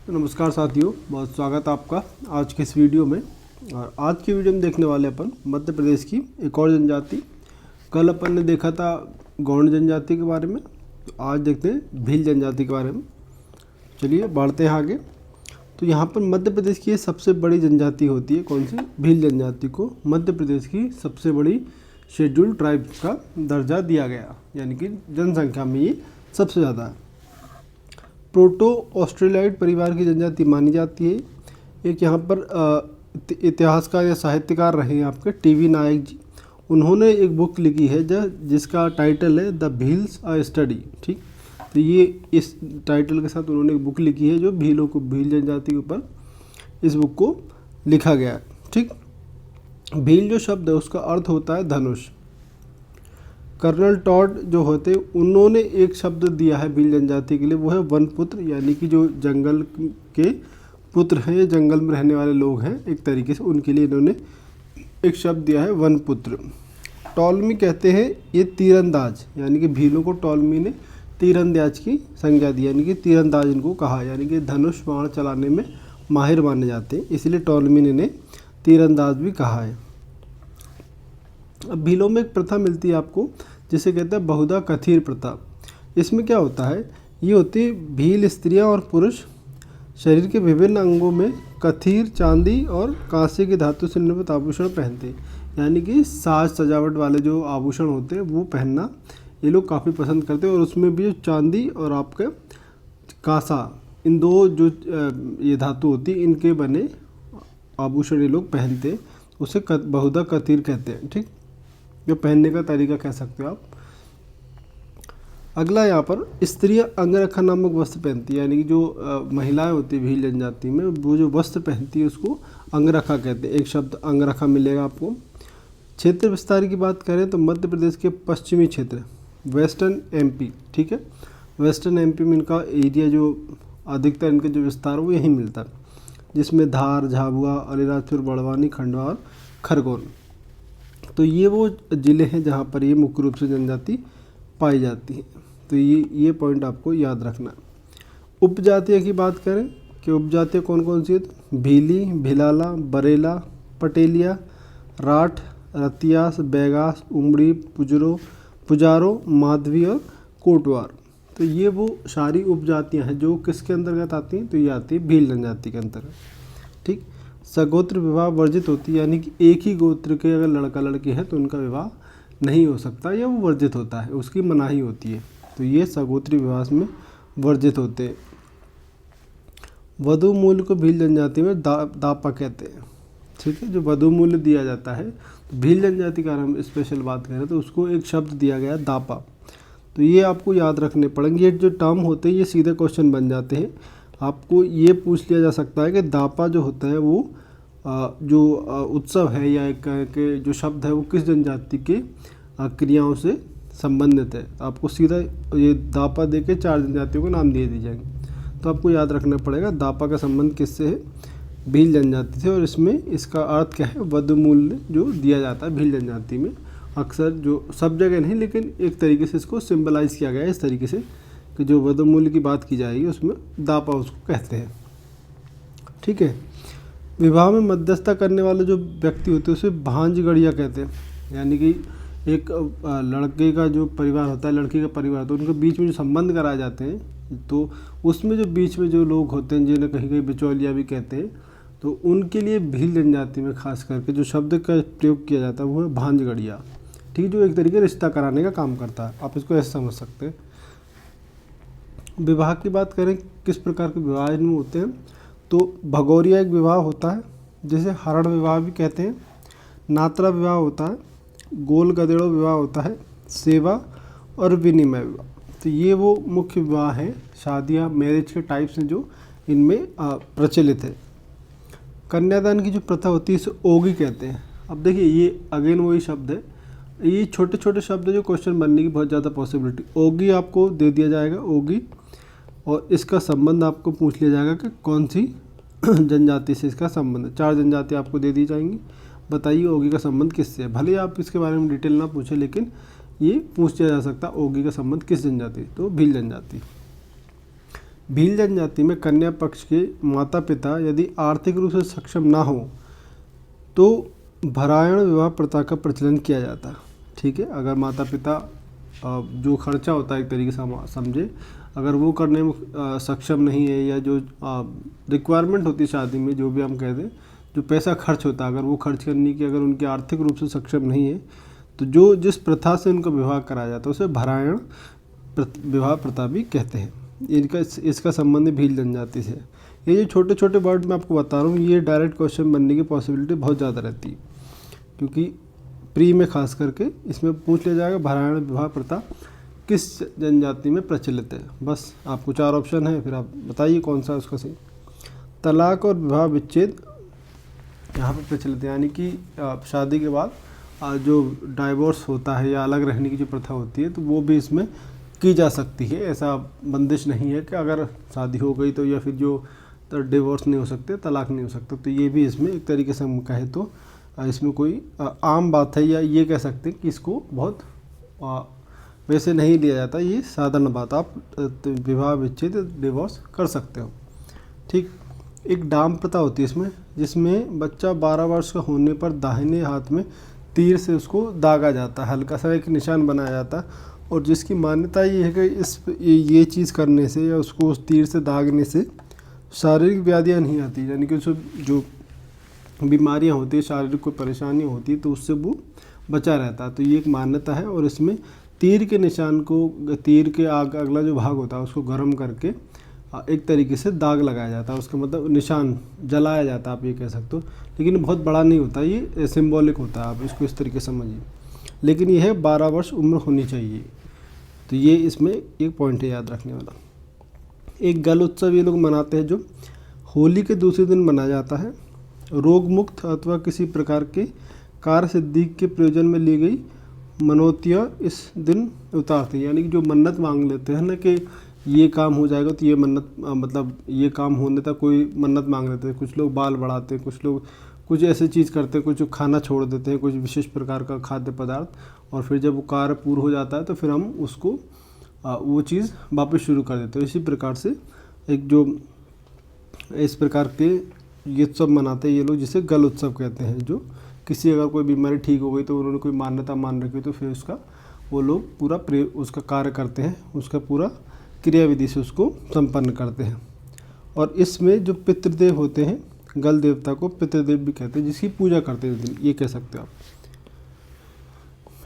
नमस्कार साथियों, बहुत स्वागत है आपका आज के इस वीडियो में। और आज की वीडियो में देखने वाले अपन मध्य प्रदेश की एक और जनजाति। कल अपन ने देखा था गौंड जनजाति के बारे में, तो आज देखते हैं भील जनजाति के बारे में। चलिए बढ़ते हैं आगे। तो यहाँ पर मध्य प्रदेश की सबसे बड़ी जनजाति होती है कौन सी? भील जनजाति को मध्य प्रदेश की सबसे बड़ी शेड्यूल्ड ट्राइब्स का दर्जा दिया गया, यानी कि जनसंख्या में ये सबसे ज़्यादा है। प्रोटो ऑस्ट्रेलियाइड परिवार की जनजाति मानी जाती है। एक यहाँ पर इतिहासकार या साहित्यकार रहे हैं आपके टीवी नायक जी। उन्होंने एक बुक लिखी है जिसका टाइटल है द भील्स अ स्टडी। ठीक, तो ये इस टाइटल के साथ उन्होंने एक बुक लिखी है जो भील जनजाति के ऊपर इस बुक को लिखा गया है। ठीक, भील जो शब्द है उसका अर्थ होता है धनुष। कर्नल टॉड जो होते उन्होंने एक शब्द दिया है भील जनजाति के लिए, वो है वनपुत्र, यानी कि जो जंगल के पुत्र हैं या जंगल में रहने वाले लोग हैं, एक तरीके से उनके लिए इन्होंने एक शब्द दिया है वनपुत्र। टॉलमी कहते हैं ये तीरंदाज, यानी कि भीलों को टॉलमी ने तीरंदाज की संज्ञा दी, यानी कि तीरंदाज इनको कहा, यानी कि धनुष बाण चलाने में माहिर माने जाते हैं, इसलिए टॉलमी ने इन्हें तीरंदाज भी कहा है। अब भीलों में एक प्रथा मिलती है आपको जिसे कहते हैं बहुधा कथीर प्रथा। इसमें क्या होता है, ये होती है भील स्त्रियां और पुरुष शरीर के विभिन्न अंगों में कथीर, चांदी और कांसे की धातु से निर्मित आभूषण पहनते हैं, यानी कि साज सजावट वाले जो आभूषण होते हैं वो पहनना ये लोग काफ़ी पसंद करते हैं। और उसमें भी चांदी और आपके कांसा, इन दो जो ये धातु होती है इनके बने आभूषण ये लोग पहनते हैं, उसे बहुधा कथीर कहते हैं। ठीक, जो पहनने का तरीका कह सकते हो आप। अगला यहाँ पर स्त्रियाँ अंगरखा नामक वस्त्र पहनती है, यानी कि जो महिलाएं होती है भील जनजाति में वो जो वस्त्र पहनती है उसको अंगरखा कहते हैं। एक शब्द अंगरखा मिलेगा आपको। क्षेत्र विस्तार की बात करें तो मध्य प्रदेश के पश्चिमी क्षेत्र वेस्टर्न एमपी, ठीक है, वेस्टर्न एमपी में इनका एरिया जो अधिकतर इनका जो विस्तार वो यहीं मिलता है, जिसमें धार, झाबुआ, अलीराजपुर, बड़वानी, खंडवा और खरगोन। तो ये वो ज़िले हैं जहाँ पर ये मुख्य रूप से जनजाति पाई जाती है। तो ये पॉइंट आपको याद रखना है। उपजातियों की बात करें कि उपजातियाँ कौन कौन सी है, तो भीली, भिलाला, बरेला, पटेलिया, राठ, रतियास, बैगास, उमड़ी, पुजारो, माधवी और कोटवार। तो ये वो सारी उपजातियाँ हैं जो किसके अंतर्गत आती हैं, तो ये आती है भील जनजाति के अंतर्गत। ठीक, सगोत्र विवाह वर्जित होती है, यानी कि एक ही गोत्र के अगर लड़का लड़की है तो उनका विवाह नहीं हो सकता या वो वर्जित होता है, उसकी मनाही होती है। तो ये सगोत्री विवाह में वर्जित होते हैं। वधु मूल्य को भील जनजाति में दापा कहते हैं। ठीक है, जो वधु मूल्य दिया जाता है, तो भील जनजाति का हम स्पेशल बात करें तो उसको एक शब्द दिया गया दापा। तो ये आपको याद रखने पड़ेंगे। ये जो टर्म होते हैं ये सीधे क्वेश्चन बन जाते हैं। आपको ये पूछ लिया जा सकता है कि दापा जो होता है वो जो उत्सव है या के जो शब्द है वो किस जनजाति के क्रियाओं से संबंधित है। आपको सीधा ये दापा दे के 4 जनजातियों को नाम दिए जाएंगे। तो आपको याद रखना पड़ेगा दापा का संबंध किससे है, भील जनजाति से। और इसमें इसका अर्थ क्या है, वधु मूल्य जो दिया जाता है भील जनजाति में, अक्सर जो सब जगह नहीं लेकिन एक तरीके से इसको सिंबलाइज किया गया है इस तरीके से कि जो वधु मूल्य की बात की जाएगी उसमें दापा उसको कहते हैं। ठीक है, विवाह में मध्यस्थता करने वाले जो व्यक्ति होते हैं उसे भांज गढ़िया कहते हैं, यानी कि एक लड़के का जो परिवार होता है, लड़की का परिवार होता है, उनके बीच में जो संबंध कराए जाते हैं तो उसमें जो बीच में जो लोग होते हैं जिन्हें कहीं कहीं बिचौलिया भी कहते हैं, तो उनके लिए भील जनजाति में खास करके जो शब्द का प्रयोग किया जाता है वो है भांज गढ़िया। ठीक, जो एक तरीके रिश्ता कराने का काम करता है, आप इसको ऐसे समझ सकते हैं। विवाह की बात करें किस प्रकार के विवाह इनमें होते हैं, तो भगोरिया एक विवाह होता है जिसे हरण विवाह भी कहते हैं, नात्रा विवाह होता है, गोल गधेड़ो विवाह होता है, सेवा और विनिमय विवाह। तो ये वो मुख्य विवाह हैं, शादियाँ, मैरिज के टाइप्स हैं जो इनमें प्रचलित है। कन्यादान की जो प्रथा होती है इसे ओगी कहते हैं। अब देखिए ये अगेन वही शब्द है, ये छोटे छोटे शब्द जो क्वेश्चन बनने की बहुत ज़्यादा पॉसिबिलिटी। ओगी आपको दे दिया जाएगा, ओगी, और इसका संबंध आपको पूछ लिया जाएगा कि कौन सी जनजाति से इसका संबंध है। 4 जनजाति आपको दे दी जाएंगी, बताइए ओगी का संबंध किससे है। भले आप इसके बारे में डिटेल ना पूछें लेकिन ये पूछ लिया जा सकता है ओगी का संबंध किस जनजाति, तो भील जनजाति। भील जनजाति में कन्या पक्ष के माता पिता यदि आर्थिक रूप से सक्षम ना हो तो भरायण विवाह प्रथा का प्रचलन किया जाता है। ठीक है, अगर माता पिता जो खर्चा होता है एक तरीके से समझे, अगर वो करने में सक्षम नहीं है, या जो रिक्वायरमेंट होती है शादी में, जो भी हम कहते हैं जो पैसा खर्च होता है, अगर वो खर्च करने की अगर उनके आर्थिक रूप से सक्षम नहीं है, तो जो जिस प्रथा से उनका विवाह कराया जाता है उसे भरायण विवाह प्रथा भी कहते हैं। इसका संबंध भील जनजाति से। ये जो छोटे छोटे वर्ड मैं आपको बता रहा हूँ, ये डायरेक्ट क्वेश्चन बनने की पॉसिबिलिटी बहुत ज़्यादा रहती है, क्योंकि प्री में खास करके इसमें पूछ लिया जाएगा भरायण विवाह प्रथा किस जनजाति में प्रचलित है। बस आपको 4 ऑप्शन है, फिर आप बताइए कौन सा उसका सही। तलाक और विवाह विच्छेद यहाँ पर प्रचलित है, यानी कि शादी के बाद जो डाइवोर्स होता है या अलग रहने की जो प्रथा होती है, तो वो भी इसमें की जा सकती है। ऐसा बंदिश नहीं है कि अगर शादी हो गई तो, या फिर जो तो डिवोर्स नहीं हो सकते, तलाक नहीं हो सकता, तो ये भी इसमें एक तरीके से हम कहें तो इसमें कोई आम बात है, या ये कह सकते हैं कि इसको बहुत वैसे नहीं लिया जाता, ये साधारण बात, आप विवाह विच्छेद डिवोर्स कर सकते हो। ठीक, एक डाम प्रथा होती है इसमें, जिसमें बच्चा 12 वर्ष का होने पर दाहिने हाथ में तीर से उसको दागा जाता है, हल्का सा एक निशान बनाया जाता है, और जिसकी मान्यता ये है कि ये चीज़ करने से या उसको उस तीर से दागने से शारीरिक व्याधियाँ नहीं आती, यानी कि उसको जो बीमारियाँ होती है, शारीरिक कोई परेशानियाँ होती है, तो उससे वो बचा रहता है। तो ये एक मान्यता है, और इसमें तीर के निशान को, तीर के अगला जो भाग होता है उसको गर्म करके एक तरीके से दाग लगाया जाता है, उसका मतलब निशान जलाया जाता है, आप ये कह सकते हो। लेकिन बहुत बड़ा नहीं होता, ये सिंबॉलिक होता है, आप इसको इस तरीके से समझिए। लेकिन यह है 12 वर्ष उम्र होनी चाहिए, तो ये इसमें एक पॉइंट है याद रखने वाला। एक गल उत्सव ये लोग मनाते हैं जो होली के दूसरे दिन मनाया जाता है। रोग मुक्त अथवा किसी प्रकार के कार्य सिद्धि के प्रयोजन में ली गई मनोतियाँ इस दिन उतारते हैं, यानी कि जो मन्नत मांग लेते हैं ना कि ये काम हो जाएगा, तो ये मन्नत मतलब ये काम होने तक कोई मन्नत मांग लेते हैं। कुछ लोग बाल बढ़ाते हैं, कुछ लोग कुछ ऐसी चीज़ करते हैं, कुछ खाना छोड़ देते हैं, कुछ विशेष प्रकार का खाद्य पदार्थ, और फिर जब वो कार्य पूर्ण हो जाता है तो फिर हम उसको वो चीज़ वापस शुरू कर देते हैं। इसी प्रकार से एक जो इस प्रकार के ये उत्सव मनाते हैं ये लोग, जिसे गल उत्सव कहते हैं। जो किसी अगर कोई बीमारी ठीक हो गई तो उन्होंने कोई मान्यता मान रखी, तो फिर उसका वो लोग पूरा उसका कार्य करते हैं, उसका पूरा क्रिया विधि से उसको संपन्न करते हैं। और इसमें जो पितृदेव होते हैं, गल देवता को पितृदेव भी कहते हैं, जिसकी पूजा करते हैं दिन, ये कह सकते हो आप।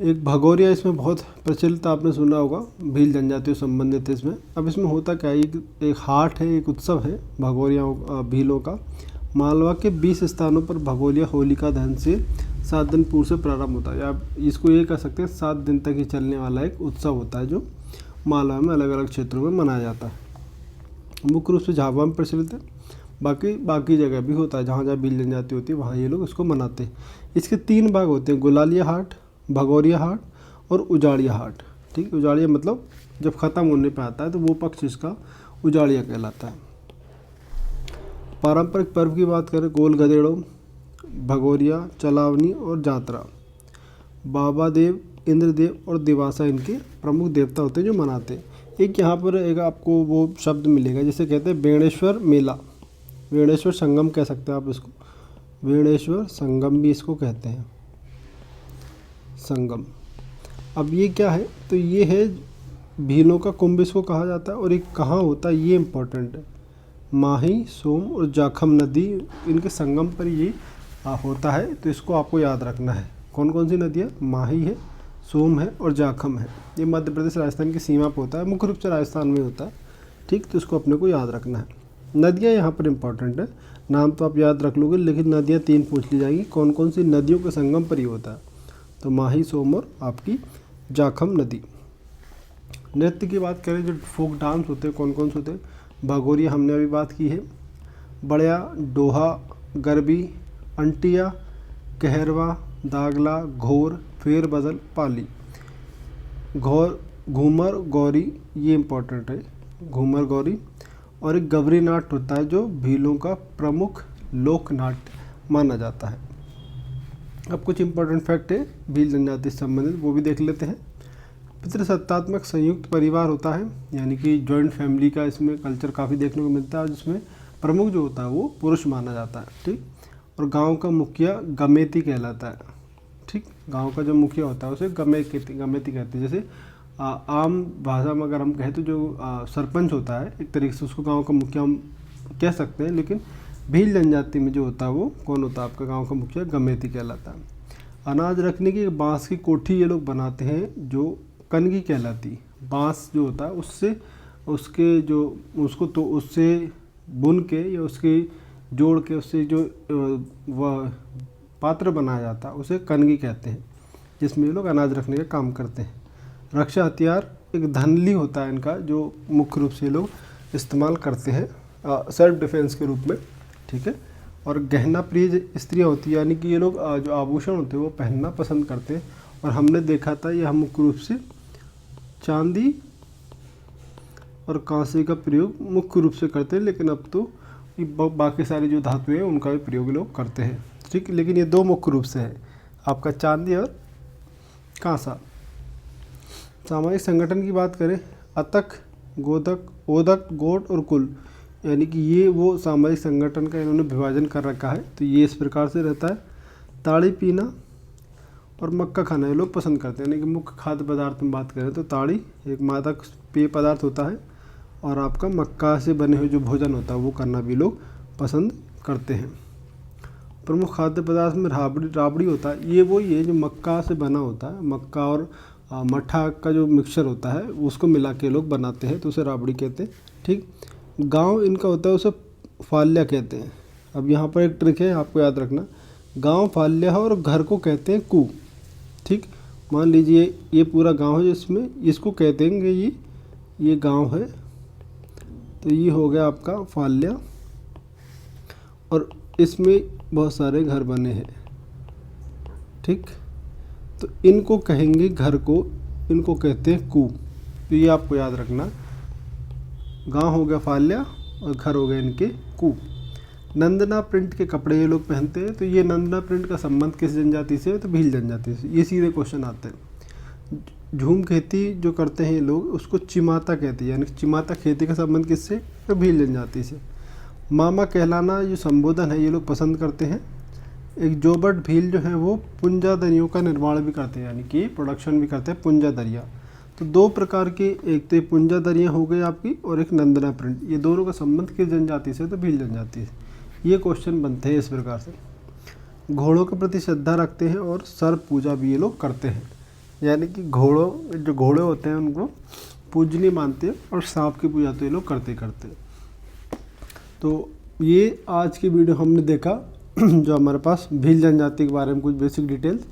एक भगोरिया इसमें बहुत प्रचलित, आपने सुना होगा, भील जनजातियों संबंधित है इसमें। अब इसमें होता क्या है, एक हाट है, एक उत्सव है भगोरिया भीलों का। मालवा के 20 स्थानों पर भगोरिया होलिका दहन से 7 दिन पूर्व से प्रारंभ होता है, या इसको ये कह सकते हैं 7 दिन तक ही चलने वाला एक उत्सव होता है, जो मालवा में अलग अलग क्षेत्रों में मनाया जाता है। मुख्य रूप से झाबुआ में प्रचलित है, बाकी जगह भी होता है, जहाँ जहाँ भील जनजाति होती है वहाँ ये लोग इसको मनाते हैं। इसके 3 भाग होते हैं, गुलालिया हाट, भगोरिया हाट और उजाड़िया हाट। ठीक, उजाड़िया मतलब जब ख़त्म होने पे आता है तो वो पक्ष इसका उजाड़िया कहलाता है। पारंपरिक पर्व की बात करें, गोल गधेड़ों, भगोरिया, चलावनी और जात्रा। बाबा देव, इंद्रदेव और दिवासा इनके प्रमुख देवता होते हैं जो मनाते हैं। एक यहाँ पर एक आपको वो शब्द मिलेगा जिसे कहते हैं बेणेश्वर मेला, बेणेश्वर संगम कह सकते हैं आप इसको, बेणेश्वर संगम भी इसको कहते हैं, संगम। अब ये क्या है, तो ये है भीलों का कुंभ इसको कहा जाता है, और एक कहाँ होता है ये इम्पोर्टेंट है, माही, सोम और जाखम नदी इनके संगम पर ये होता है। तो इसको आपको याद रखना है, कौन कौन सी नदियाँ, माही है, सोम है और जाखम है। ये मध्य प्रदेश राजस्थान की सीमा पर होता है, मुख्य रूप से राजस्थान में होता है। ठीक, तो इसको अपने को याद रखना है। नदियाँ यहाँ पर इम्पोर्टेंट है, नाम तो आप याद रख लोगे, लेकिन नदियाँ 3 पूछ ली जाएंगी, कौन कौन सी नदियों के संगम पर ही होता है, तो माही, सोम और आपकी जाखम नदी। नृत्य की बात करें, जो फोक डांस होते हैं कौन कौन से होते हैं, भगोरिया हमने अभी बात की है, बड़िया, डोहा, गरबी, अंटिया, कहरवा, दागला, घोर, फेर बदल, पाली। घूमर, गौरी, ये इम्पोर्टेंट है, घूमर, गौरी। और एक गबरी नाट्य होता है जो भीलों का प्रमुख लोक नाट्य माना जाता है। अब कुछ इंपॉर्टेंट फैक्ट है भील जनजाति से संबंधित, वो भी देख लेते हैं। पितृसत्तात्मक संयुक्त परिवार होता है, यानी कि जॉइंट फैमिली का इसमें कल्चर काफ़ी देखने को मिलता है, जिसमें प्रमुख जो होता है वो पुरुष माना जाता है। ठीक। और गांव का मुखिया गमेती कहलाता है। ठीक। गांव का जो मुखिया होता है उसे गमेती कहते हैं। जैसे आम भाषा में अगर हम कहें तो जो सरपंच होता है एक तरीके से उसको गांव का मुखिया हम कह सकते हैं, लेकिन भील जनजाति में जो होता है वो कौन होता है, आपका गांव का मुखिया गमेती कहलाता है। अनाज रखने की बांस की कोठी ये लोग बनाते हैं जो कनगी कहलाती। बांस जो होता है उससे उसके जो उसको तो उससे बुन के या उसके जोड़ के उससे जो वह पात्र बनाया जाता है उसे कनगी कहते हैं, जिसमें ये लोग अनाज रखने का काम करते हैं। रक्षा हथियार एक धनली होता है इनका, जो मुख्य रूप से लोग इस्तेमाल करते हैं सेल्फ डिफेंस के रूप में। ठीक है। और गहना प्रिय स्त्रियाँ होती है, यानी कि ये लोग जो आभूषण होते हैं वो पहनना पसंद करते हैं। और हमने देखा था यह मुख्य रूप से चांदी और कांसे का प्रयोग मुख्य रूप से करते हैं, लेकिन अब तो बाकी सारी जो धातुएं हैं उनका भी प्रयोग लोग करते हैं। ठीक। लेकिन ये दो मुख्य रूप से है, आपका चांदी और कांसा। सामाजिक संगठन की बात करें, अतक, गोदक, ओदक, गोट और कुल, यानी कि ये वो सामाजिक संगठन का इन्होंने विभाजन कर रखा है। तो ये इस प्रकार से रहता है। ताड़ी पीना और मक्का खाना ये लोग पसंद करते हैं, यानी कि मुख्य खाद्य पदार्थ में बात करें तो ताड़ी एक मादक पेय पदार्थ होता है, और आपका मक्का से बने हुए जो भोजन होता है वो करना भी लोग पसंद करते हैं। प्रमुख खाद्य पदार्थ में राबड़ी होता है। ये वही है जो मक्का से बना होता है, मक्का और मट्ठा का जो मिक्सचर होता है उसको मिला के लोग बनाते हैं, तो उसे राबड़ी कहते हैं। ठीक। गांव इनका होता है उसे फाल्या कहते हैं। अब यहाँ पर एक ट्रिक है, आपको याद रखना, गांव फाल्या है और घर को कहते हैं कू। ठीक। मान लीजिए ये पूरा गांव है जिसमें इसको कहते हैं ये गांव है, तो ये हो गया आपका फाल्या, और इसमें बहुत सारे घर बने हैं। ठीक। तो इनको कहेंगे घर को, इनको कहते हैं कू। तो ये आपको याद रखना, गांव हो गया फाल्या और घर हो गए इनके कू। नंदना प्रिंट के कपड़े ये लोग पहनते हैं। तो ये नंदना प्रिंट का संबंध किस जनजाति से है, तो भील जनजाति से। ये सीधे क्वेश्चन आते हैं। झूम खेती जो करते हैं ये लोग उसको चिमाता कहते हैं, यानी चिमाता खेती का संबंध किससे, तो भील जनजाति से। मामा कहलाना जो संबोधन है ये लोग पसंद करते हैं। एक जोबट भील जो है वो पुंजा दरियों का निर्माण भी करते हैं, यानी कि प्रोडक्शन भी करते हैं पुंजा दरिया। तो दो प्रकार के, एक तो पुंजा दरिया हो गई आपकी और एक नंदना प्रिंट, ये दोनों का संबंध किस जनजाति से, तो भील जनजाति से। ये क्वेश्चन बनते हैं इस प्रकार से। घोड़ों के प्रति श्रद्धा रखते हैं और सर्प पूजा भी ये लोग करते हैं, यानी कि जो घोड़े होते हैं उनको पूजनीय मानते हैं, और सांप की पूजा तो ये लोग करते हैं। तो ये आज की वीडियो हमने देखा जो हमारे पास भील जनजाति के बारे में कुछ बेसिक डिटेल्स।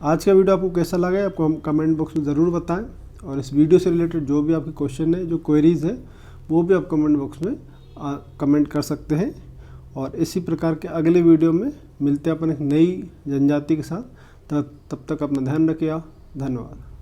आज का वीडियो आपको कैसा लगा आपको हम कमेंट बॉक्स में ज़रूर बताएं, और इस वीडियो से रिलेटेड जो भी आपके क्वेश्चन है, जो क्वेरीज़ है, वो भी आप कमेंट बॉक्स में कमेंट कर सकते हैं। और इसी प्रकार के अगले वीडियो में मिलते हैं अपन एक नई जनजाति के साथ। तब तक अपना ध्यान रखिए। धन्यवाद।